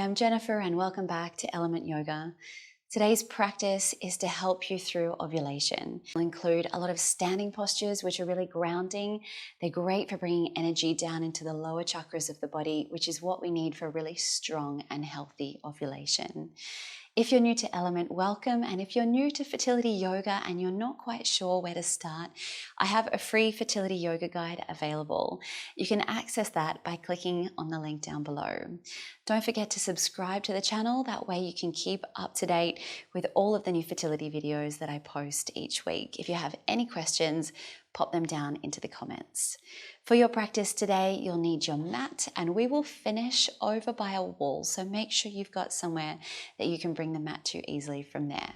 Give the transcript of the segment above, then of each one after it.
I'm Jennifer and welcome back to Element Yoga. Today's practice is to help you through ovulation. It'll include a lot of standing postures, which are really grounding. They're great for bringing energy down into the lower chakras of the body, which is what we need for really strong and healthy ovulation. If you're new to Element, welcome. And if you're new to fertility yoga and you're not quite sure where to start, I have a free fertility yoga guide available. You can access that by clicking on the link down below. Don't forget to subscribe to the channel. That way you can keep up to date with all of the new fertility videos that I post each week. If you have any questions, pop them down into the comments. For your practice today, you'll need your mat, and we will finish over by a wall. So make sure you've got somewhere that you can bring the mat to easily from there.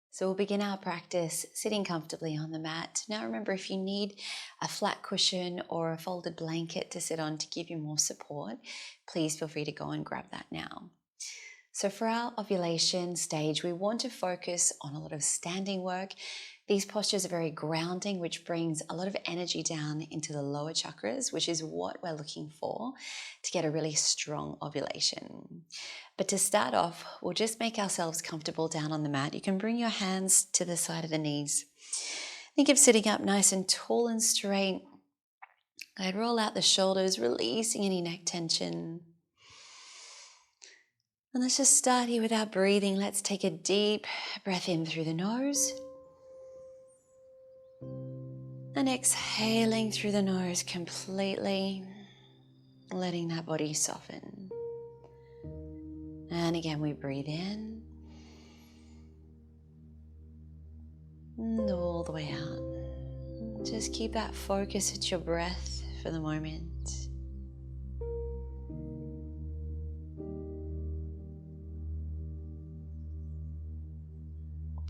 So we'll begin our practice sitting comfortably on the mat. Now remember, if you need a flat cushion or a folded blanket to sit on to give you more support, please feel free to go and grab that now. So for our ovulation stage, we want to focus on a lot of standing work. These postures are very grounding, which brings a lot of energy down into the lower chakras, which is what we're looking for to get a really strong ovulation. But to start off, we'll just make ourselves comfortable down on the mat. You can bring your hands to the side of the knees. Think of sitting up nice and tall and straight. I'd roll out the shoulders, releasing any neck tension. And let's just start here with our breathing. Let's take a deep breath in through the nose. And exhaling through the nose completely, letting that body soften. And again, we breathe in. And all the way out. Just keep that focus at your breath for the moment.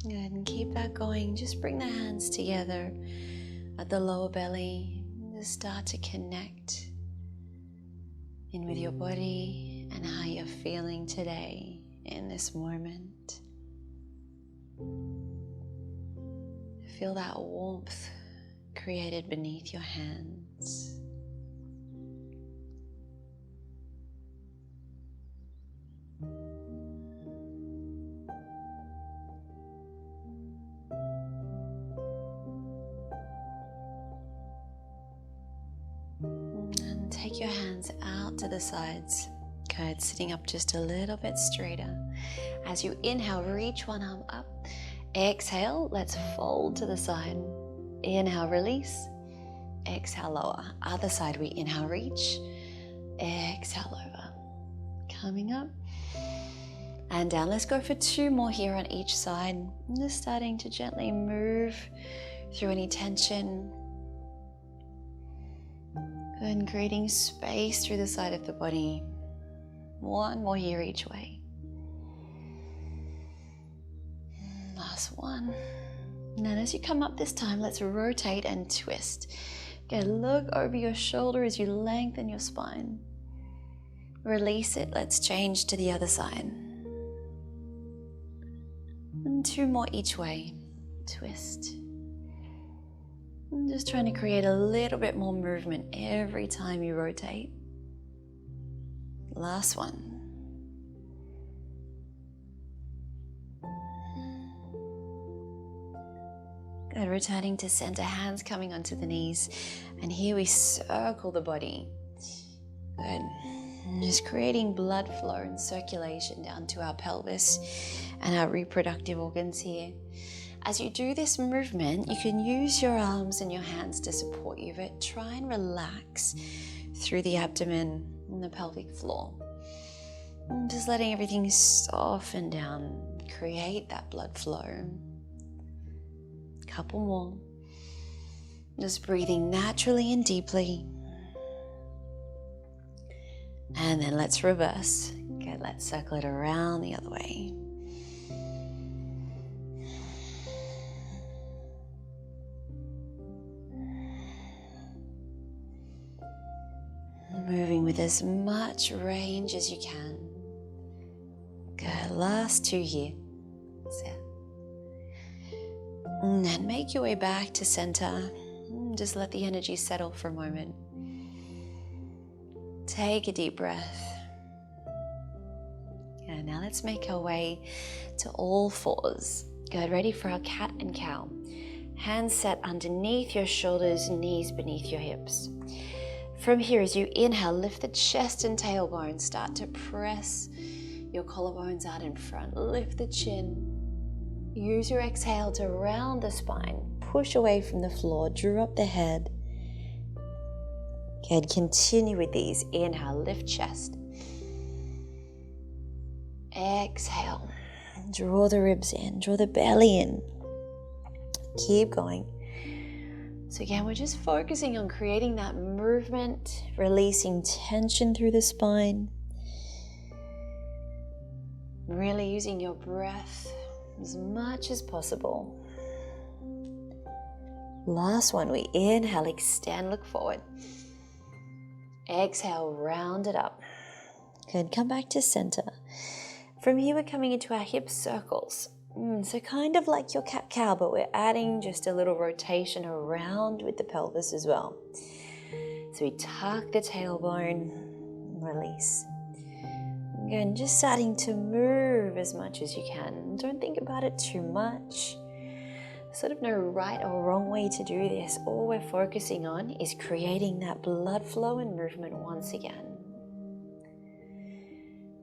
Good, and keep that going. Just bring the hands together at the lower belly. Just start to connect in with your body and how you're feeling today in this moment. Feel that warmth created beneath your hands. Take your hands out to the sides. Good, sitting up just a little bit straighter. As you inhale, reach one arm up. Exhale, let's fold to the side. Inhale, release. Exhale, lower. Other side, we inhale, reach. Exhale, over. Coming up and down. Let's go for two more here on each side. And just starting to gently move through any tension. And creating space through the side of the body. One more here each way. Last one. And then as you come up this time, let's rotate and twist. Good, look over your shoulder as you lengthen your spine. Release it, let's change to the other side. And two more each way. Twist. I'm just trying to create a little bit more movement every time you rotate. Last one. Good, returning to center, hands coming onto the knees. And here we circle the body. Good. Just creating blood flow and circulation down to our pelvis and our reproductive organs here. As you do this movement, you can use your arms and your hands to support you, but try and relax through the abdomen and the pelvic floor. And just letting everything soften down, create that blood flow. Couple more. Just breathing naturally and deeply. And then let's reverse. Good, let's circle it around the other way. Moving with as much range as you can. Good, last two here. That's it. And then make your way back to center. Just let the energy settle for a moment. Take a deep breath. And now let's make our way to all fours. Good, ready for our cat and cow. Hands set underneath your shoulders, knees beneath your hips. From here, as you inhale, lift the chest and tailbone. Start to press your collarbones out in front. Lift the chin. Use your exhale to round the spine. Push away from the floor. Drop the head. Good. Continue with these. Inhale, lift chest. Exhale. Draw the ribs in. Draw the belly in. Keep going. So again, we're just focusing on creating that movement, releasing tension through the spine. Really using your breath as much as possible. Last one, we inhale, extend, look forward. Exhale, round it up. Good, come back to center. From here, we're coming into our hip circles. So kind of like your cat-cow, but we're adding just a little rotation around with the pelvis as well. So we tuck the tailbone, release. Again, just starting to move as much as you can. Don't think about it too much. Sort of no right or wrong way to do this. All we're focusing on is creating that blood flow and movement once again.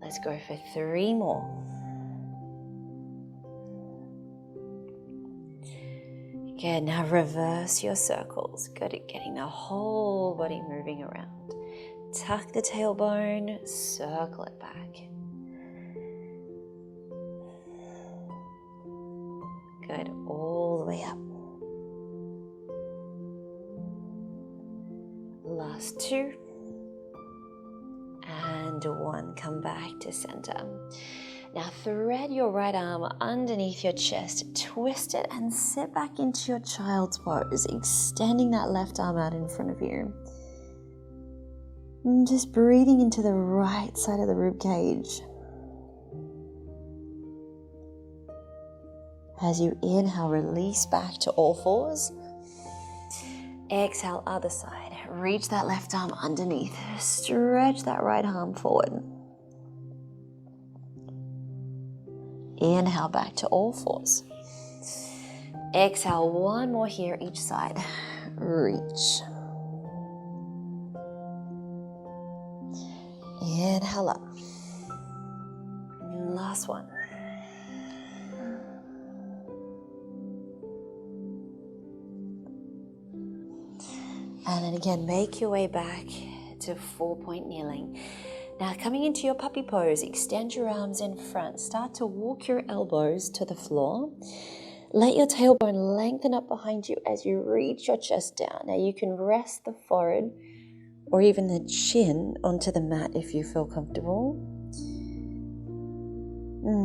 Let's go for 3 more. Good, now reverse your circles. Good at getting the whole body moving around. Tuck the tailbone, circle it back. Good, all the way up. Last 2. And 1, come back to center. Now thread your right arm underneath your chest, twist it and sit back into your child's pose, extending that left arm out in front of you. And just breathing into the right side of the rib cage. As you inhale, release back to all fours. Exhale, other side. Reach that left arm underneath. Stretch that right arm forward. Inhale back to all fours. Exhale, 1 more here each side. Reach. Inhale up. Last one. And then again, make your way back to 4-point kneeling. Now coming into your puppy pose, extend your arms in front. Start to walk your elbows to the floor. Let your tailbone lengthen up behind you as you reach your chest down. Now you can rest the forehead or even the chin onto the mat if you feel comfortable.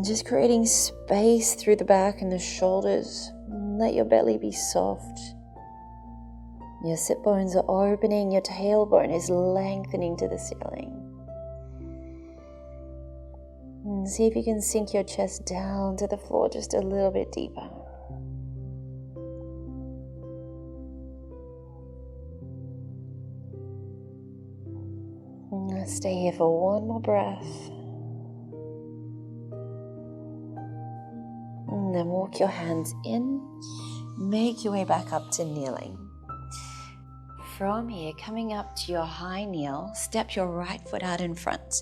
Just creating space through the back and the shoulders. Let your belly be soft. Your sit bones are opening, your tailbone is lengthening to the ceiling. And see if you can sink your chest down to the floor just a little bit deeper. And stay here for 1 more breath. And then walk your hands in, make your way back up to kneeling. From here, coming up to your high kneel, step your right foot out in front.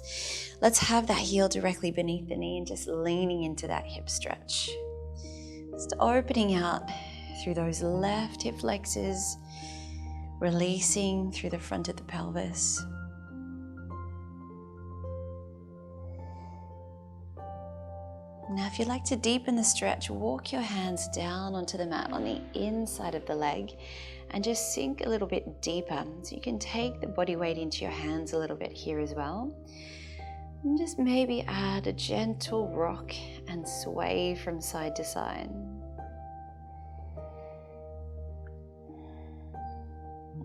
Let's have that heel directly beneath the knee and just leaning into that hip stretch. Just opening out through those left hip flexors, releasing through the front of the pelvis. Now, if you'd like to deepen the stretch, walk your hands down onto the mat on the inside of the leg and just sink a little bit deeper. So you can take the body weight into your hands a little bit here as well. And just maybe add a gentle rock and sway from side to side.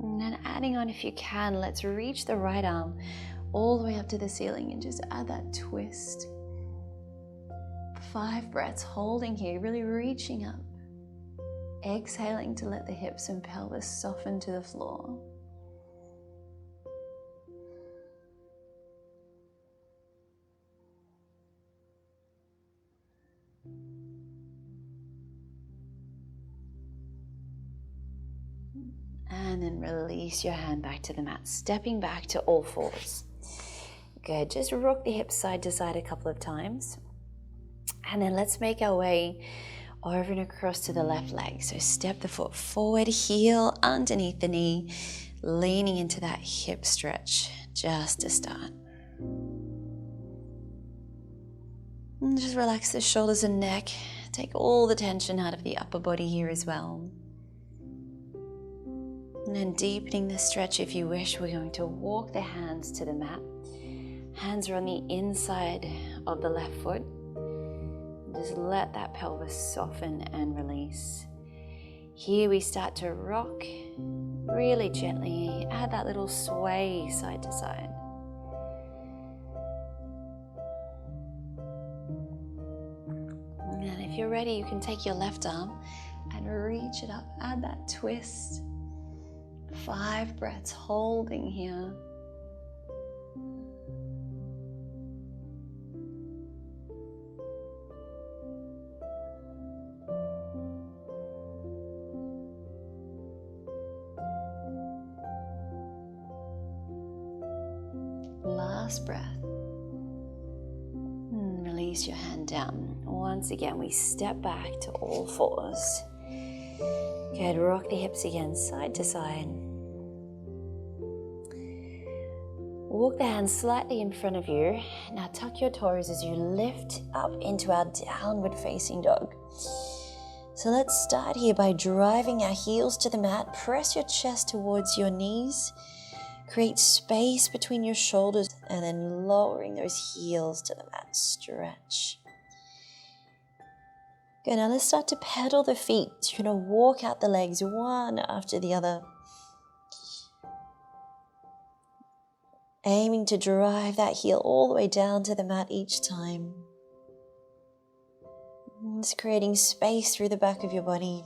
And then adding on, if you can, let's reach the right arm all the way up to the ceiling and just add that twist. 5 breaths holding here, really reaching up. Exhaling to let the hips and pelvis soften to the floor. And then release your hand back to the mat, stepping back to all fours. Good, just rock the hips side to side a couple of times. And then let's make our way over and across to the left leg. So step the foot forward, heel underneath the knee, leaning into that hip stretch just to start. And just relax the shoulders and neck. Take all the tension out of the upper body here as well. And then deepening the stretch if you wish, we're going to walk the hands to the mat. Hands are on the inside of the left foot. Just let that pelvis soften and release. Here we start to rock really gently. Add that little sway side to side. And if you're ready, you can take your left arm and reach it up. Add that twist. 5 breaths holding here. Last breath. And release your hand down. Once again, we step back to all fours. Good, rock the hips again, side to side. Walk the hands slightly in front of you. Now tuck your toes as you lift up into our downward facing dog. So let's start here by driving our heels to the mat. Press your chest towards your knees. Create space between your shoulders and then lowering those heels to the mat. Stretch. Good, now let's start to pedal the feet. You're going to walk out the legs one after the other. Aiming to drive that heel all the way down to the mat each time. Just creating space through the back of your body.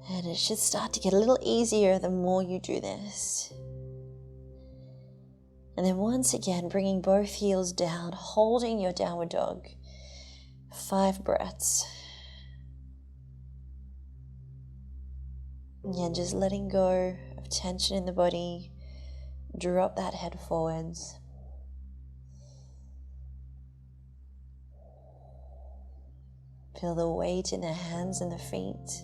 And it should start to get a little easier the more you do this. And then once again, bringing both heels down, holding your downward dog. 5 breaths. Again, just letting go of tension in the body. Drop that head forwards. Feel the weight in the hands and the feet.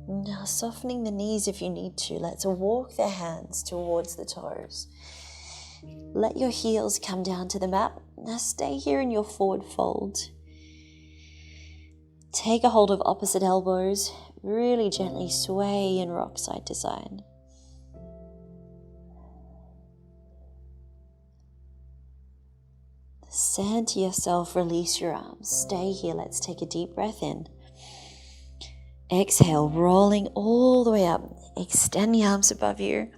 Now softening the knees if you need to. Let's walk the hands towards the toes. Let your heels come down to the mat. Now stay here in your forward fold. Take a hold of opposite elbows. Really gently sway and rock side to side. Center yourself, release your arms. Stay here. Let's take a deep breath in. Exhale, rolling all the way up. Extend the arms above you.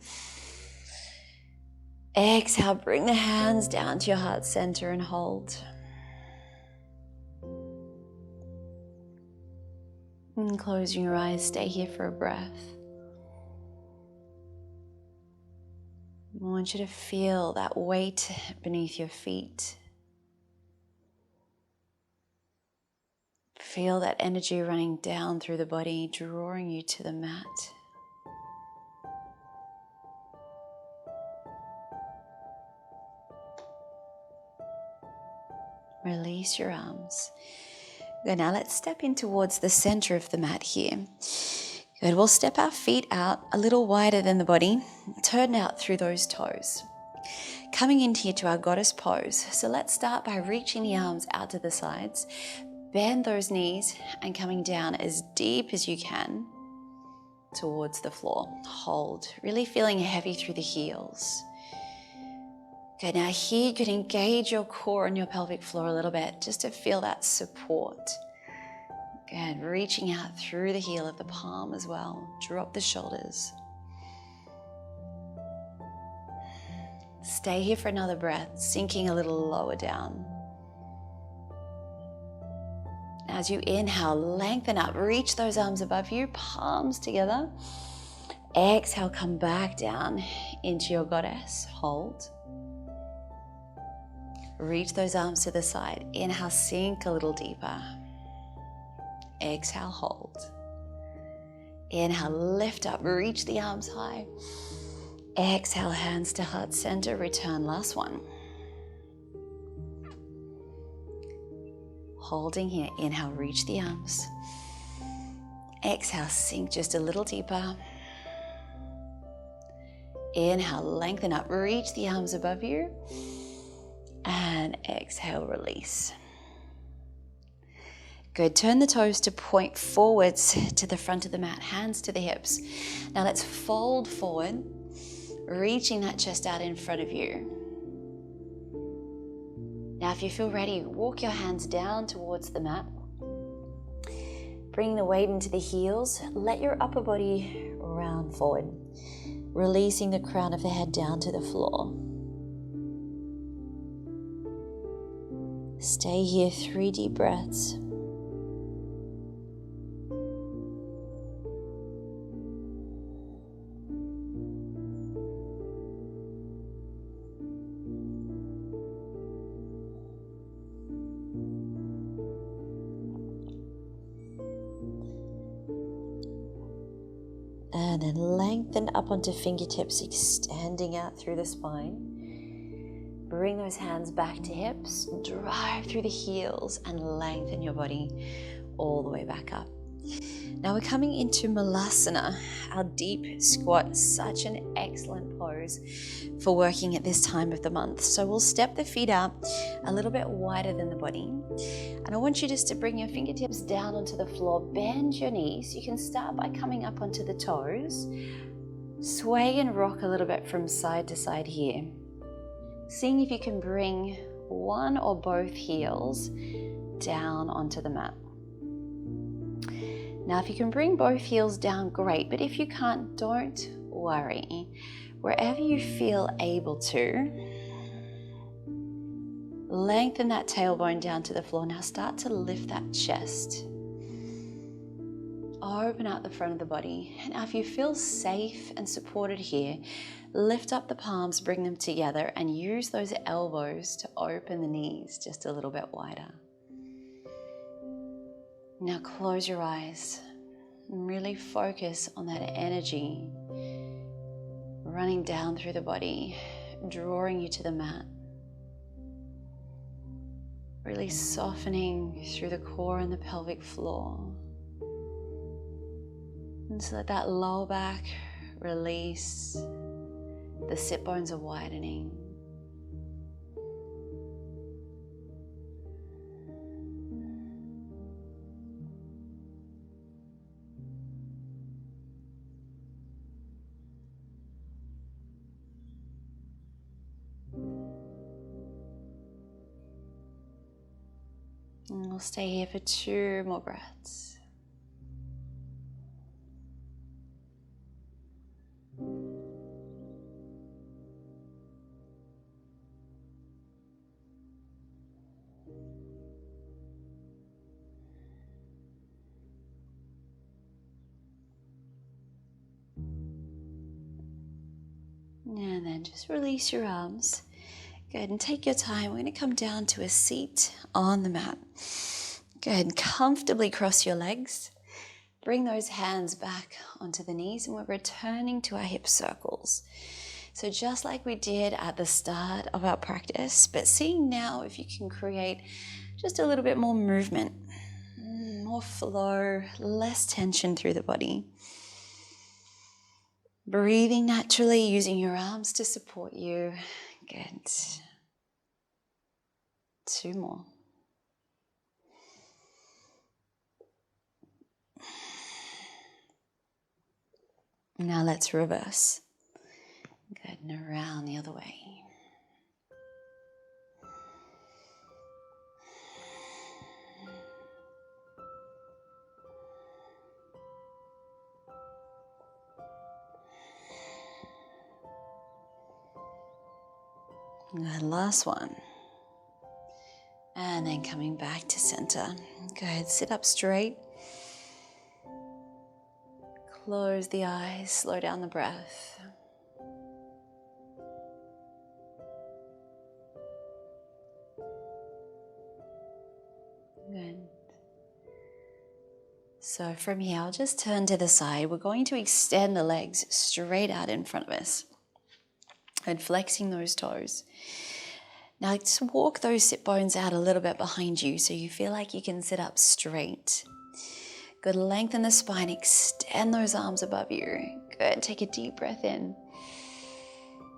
Exhale, bring the hands down to your heart center and hold. And closing your eyes, stay here for a breath. I want you to feel that weight beneath your feet. Feel that energy running down through the body, drawing you to the mat. Release your arms. Good, now let's step in towards the center of the mat here. Good, we'll step our feet out a little wider than the body, turn out through those toes. Coming in here to our goddess pose. So let's start by reaching the arms out to the sides. Bend those knees and coming down as deep as you can towards the floor. Hold, really feeling heavy through the heels. Okay, now here you can engage your core and your pelvic floor a little bit just to feel that support. Good, reaching out through the heel of the palm as well. Drop the shoulders. Stay here for another breath, sinking a little lower down. As you inhale, lengthen up, reach those arms above you, palms together. Exhale, come back down into your goddess. Hold. Reach those arms to the side. Inhale, sink a little deeper. Exhale, hold. Inhale, lift up, reach the arms high. Exhale, hands to heart center, return, last one. Holding here, inhale, reach the arms. Exhale, sink just a little deeper. Inhale, lengthen up, reach the arms above you. And exhale, release. Good, turn the toes to point forwards to the front of the mat, hands to the hips. Now let's fold forward, reaching that chest out in front of you. Now if you feel ready, walk your hands down towards the mat. Bring the weight into the heels, let your upper body round forward, releasing the crown of the head down to the floor. Stay here, 3 deep breaths. And then lengthen up onto fingertips, extending out through the spine. Bring those hands back to hips, drive through the heels and lengthen your body all the way back up. Now we're coming into Malasana, our deep squat, such an excellent pose for working at this time of the month. So we'll step the feet out a little bit wider than the body. And I want you just to bring your fingertips down onto the floor, bend your knees. You can start by coming up onto the toes. Sway and rock a little bit from side to side here. Seeing if you can bring one or both heels down onto the mat. Now, if you can bring both heels down, great. But if you can't, don't worry. Wherever you feel able to, lengthen that tailbone down to the floor. Now start to lift that chest. Open out the front of the body. Now, if you feel safe and supported here, lift up the palms, bring them together, and use those elbows to open the knees just a little bit wider. Now close your eyes and really focus on that energy running down through the body, drawing you to the mat. Really softening through the core and the pelvic floor. And so let that lower back release. The sit bones are widening. And we'll stay here for 2 more breaths. And then just release your arms. Good, and take your time. We're going to come down to a seat on the mat. Good, and comfortably cross your legs. Bring those hands back onto the knees, and we're returning to our hip circles. So just like we did at the start of our practice, but seeing now if you can create just a little bit more movement, more flow, less tension through the body. Breathing naturally, using your arms to support you. Good. 2 more. Now let's reverse. Good, and around the other way. And last one. And then coming back to center. Go ahead, sit up straight. Close the eyes, slow down the breath. Good. So from here, I'll just turn to the side. We're going to extend the legs straight out in front of us and flexing those toes. Now just walk those sit bones out a little bit behind you so you feel like you can sit up straight. Good, lengthen the spine, extend those arms above you. Good, take a deep breath in.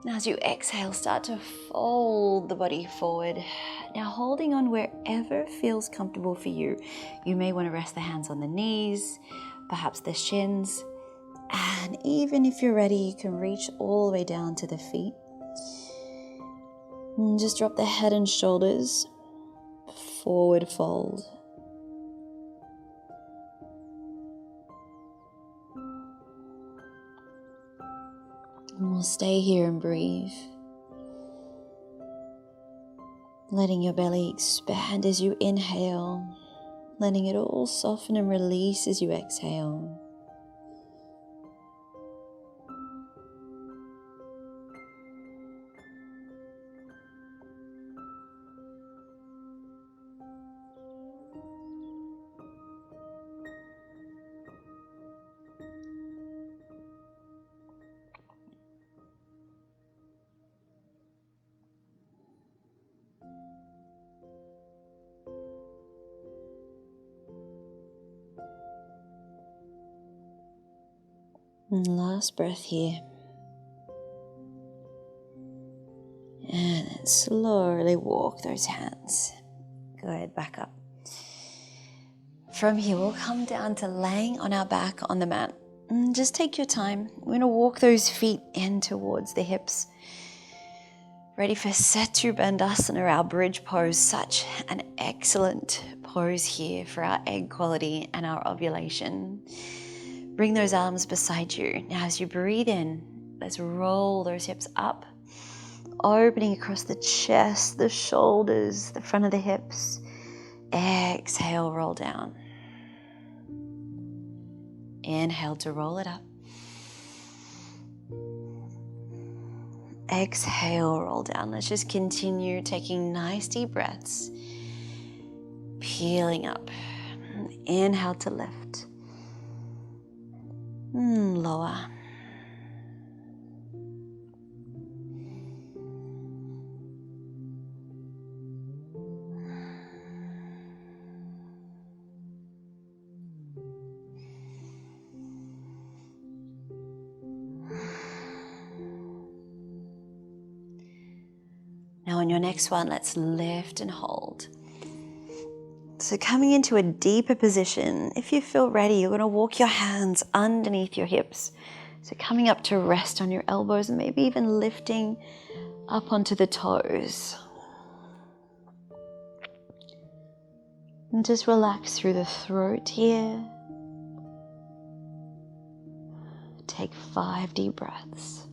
Now as you exhale, start to fold the body forward. Now holding on wherever feels comfortable for you. You may want to rest the hands on the knees, perhaps the shins. And even if you're ready, you can reach all the way down to the feet. And just drop the head and shoulders, forward fold. And we'll stay here and breathe. Letting your belly expand as you inhale, letting it all soften and release as you exhale. And last breath here. And then slowly walk those hands. Go ahead, back up. From here, we'll come down to laying on our back on the mat. And just take your time. We're going to walk those feet in towards the hips. Ready for Setu Bandhasana, our bridge pose. Such an excellent pose here for our egg quality and our ovulation. Bring those arms beside you. Now as you breathe in, let's roll those hips up, opening across the chest, the shoulders, the front of the hips. Exhale, roll down. Inhale to roll it up. Exhale, roll down. Let's just continue taking nice deep breaths. Peeling up. Inhale to lift. Lower. Now on your next one, let's lift and hold. So coming into a deeper position, if you feel ready, you're going to walk your hands underneath your hips. So coming up to rest on your elbows and maybe even lifting up onto the toes. And just relax through the throat here. Take 5 deep breaths.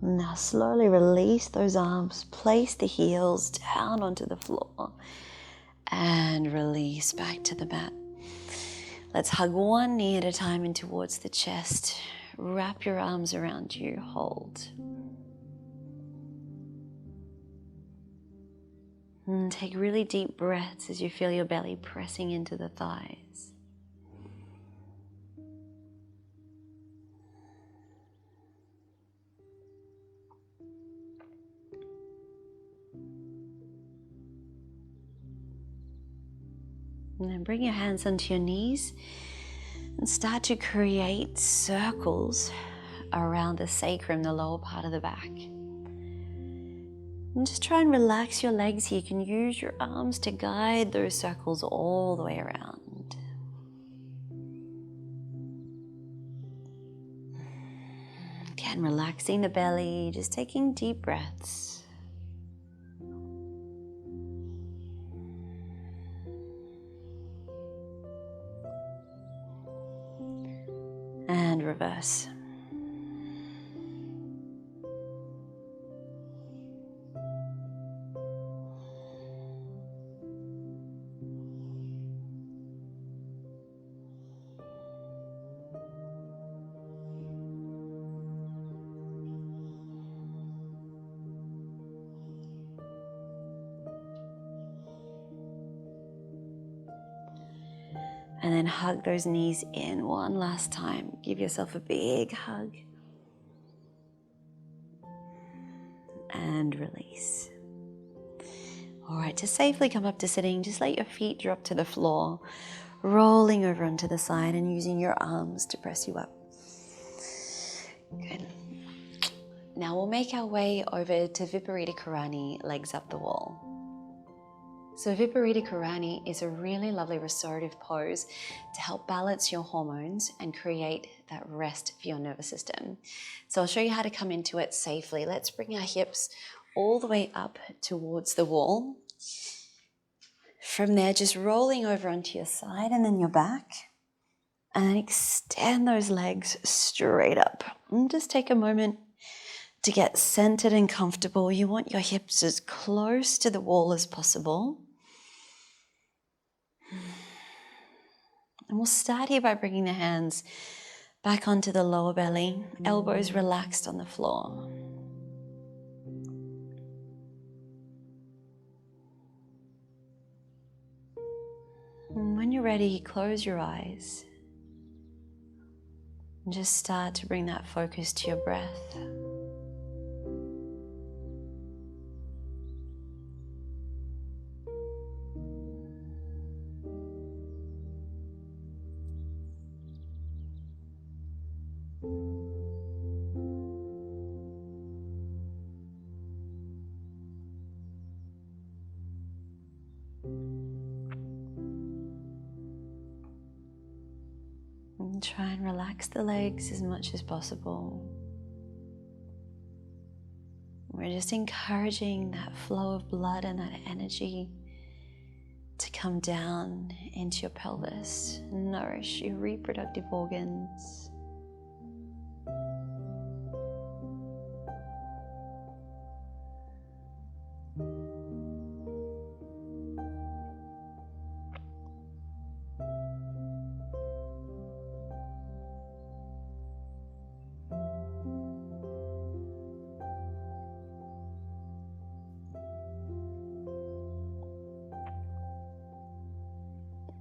Now slowly release those arms, place the heels down onto the floor and release back to the mat. Let's hug one knee at a time in towards the chest. Wrap your arms around you, hold. And take really deep breaths as you feel your belly pressing into the thighs. And then bring your hands onto your knees and start to create circles around the sacrum, the lower part of the back. And just try and relax your legs here. You can use your arms to guide those circles all the way around. Again, relaxing the belly, just taking deep breaths. And reverse. And then hug those knees in one last time. Give yourself a big hug. And release. All right, to safely come up to sitting, just let your feet drop to the floor, rolling over onto the side and using your arms to press you up. Good. Now we'll make our way over to Viparita Karani, legs up the wall. So Viparita Karani is a really lovely restorative pose to help balance your hormones and create that rest for your nervous system. So I'll show you how to come into it safely. Let's bring our hips all the way up towards the wall. From there, just rolling over onto your side and then your back. And then extend those legs straight up. And just take a moment to get centered and comfortable. You want your hips as close to the wall as possible. And we'll start here by bringing the hands back onto the lower belly, elbows relaxed on the floor. And when you're ready, close your eyes. And just start to bring that focus to your breath. And try and relax the legs as much as possible. We're just encouraging that flow of blood and that energy to come down into your pelvis, nourish your reproductive organs.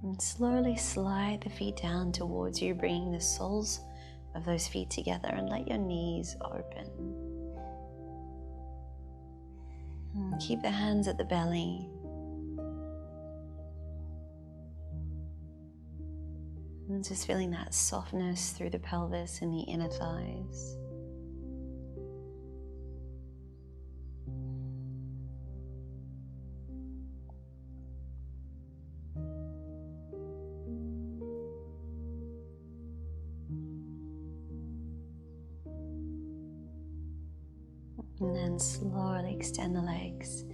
And slowly slide the feet down towards you, bringing the soles of those feet together and let your knees open. And keep the hands at the belly. And just feeling that softness through the pelvis and the inner thighs. And then slowly extend the legs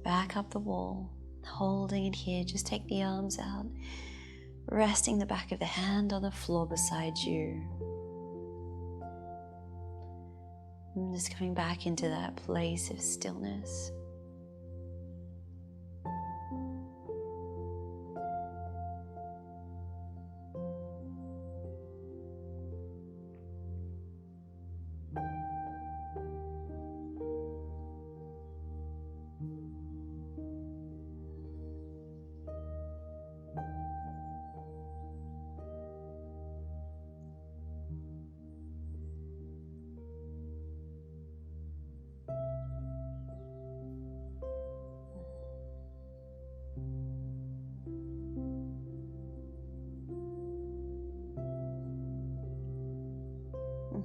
back up the wall, holding it here. Just take the arms out, resting the back of the hand on the floor beside you. And just coming back into that place of stillness.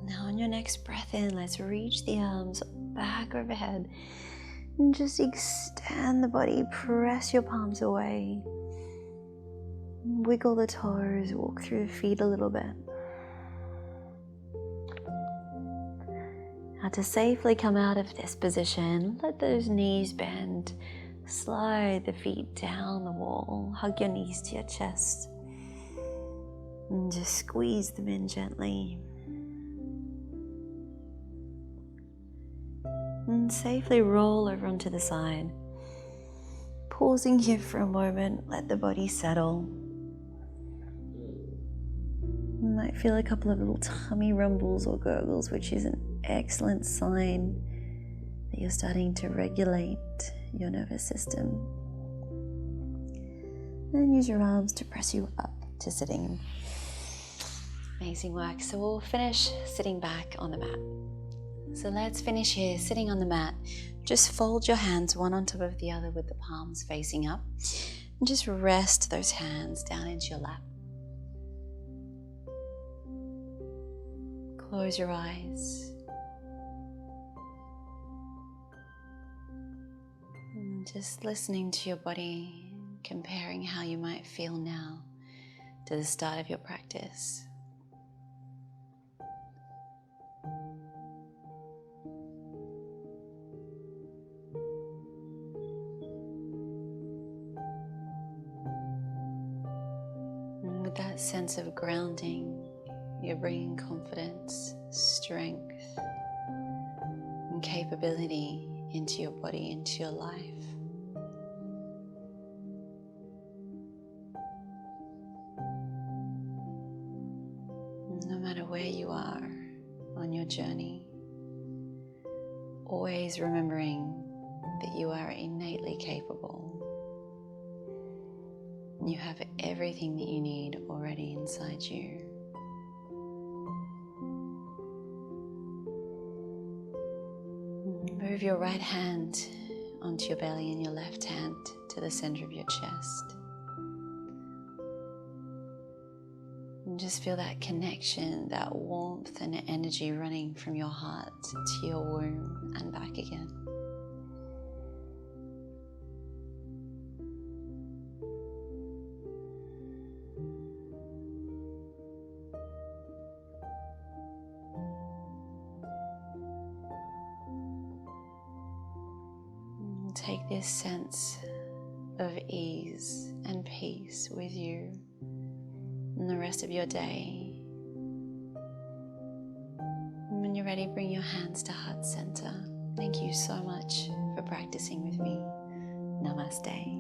Now on your next breath in, let's reach the arms back overhead and just extend the body, press your palms away. Wiggle the toes, walk through the feet a little bit. Now to safely come out of this position, let those knees bend. Slide the feet down the wall, hug your knees to your chest. And just squeeze them in gently. And safely roll over onto the side. Pausing here for a moment, let the body settle. You might feel a couple of little tummy rumbles or gurgles, which is an excellent sign that you're starting to regulate your nervous system. Then use your arms to press you up to sitting. Amazing work. So we'll finish sitting back on the mat. So let's finish here, sitting on the mat. Just fold your hands one on top of the other with the palms facing up. And just rest those hands down into your lap. Close your eyes. And just listening to your body, comparing how you might feel now to the start of your practice. And with that sense of grounding, you're bringing confidence, strength, and capability into your body, into your life. No matter where you are on your journey, always remembering that you are innately capable. You have everything that you need already inside you. Move your right hand onto your belly and your left hand to the center of your chest. And just feel that connection, that warmth and energy running from your heart to your womb and back again. Take this sense of ease and peace with you and the rest of your day. And when you're ready, bring your hands to heart center. Thank you so much for practicing with me. Namaste.